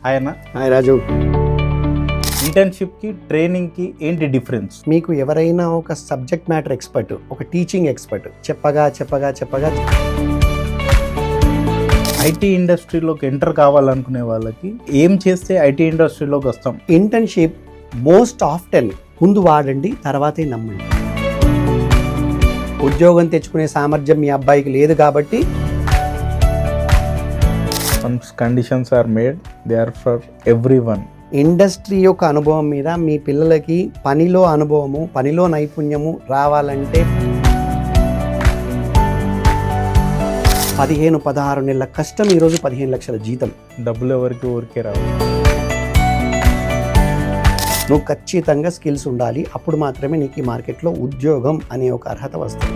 ఆయన హాయ్ రాజు. ఇంటర్న్షిప్కి ట్రైనింగ్కి ఏంటి డిఫరెన్స్? మీకు ఎవరైనా ఒక సబ్జెక్ట్ మ్యాటర్ ఎక్స్పర్ట్, ఒక టీచింగ్ ఎక్స్పర్ట్ చెప్పగా ఐటీ ఇండస్ట్రీలోకి ఎంటర్ కావాలనుకునే వాళ్ళకి ఏం చేస్తే ఐటీ ఇండస్ట్రీలోకి వస్తాం? ఇంటర్న్షిప్ మోస్ట్ ఆఫ్టెన్ ముందు వాడండి, తర్వాతే నమ్మండి. ఉద్యోగం తెచ్చుకునే సామర్థ్యం మీ అబ్బాయికి లేదు కాబట్టి once conditions are made, they are for everyone. Industry యొక్క అనుభవం మీద మీ పిల్లలకి పనిలో అనుభవము, పనిలో నైపుణ్యము రావాలంటే 15-16 నెలల కష్టం ఈరోజు 15 లక్షల జీతం. డబ్బులు ఎవరికి ఊరికే రావు. నువ్వు ఖచ్చితంగా స్కిల్స్ ఉండాలి, అప్పుడు మాత్రమే నీకు ఈ మార్కెట్లో ఉద్యోగం అనే ఒక అర్హత వస్తుంది.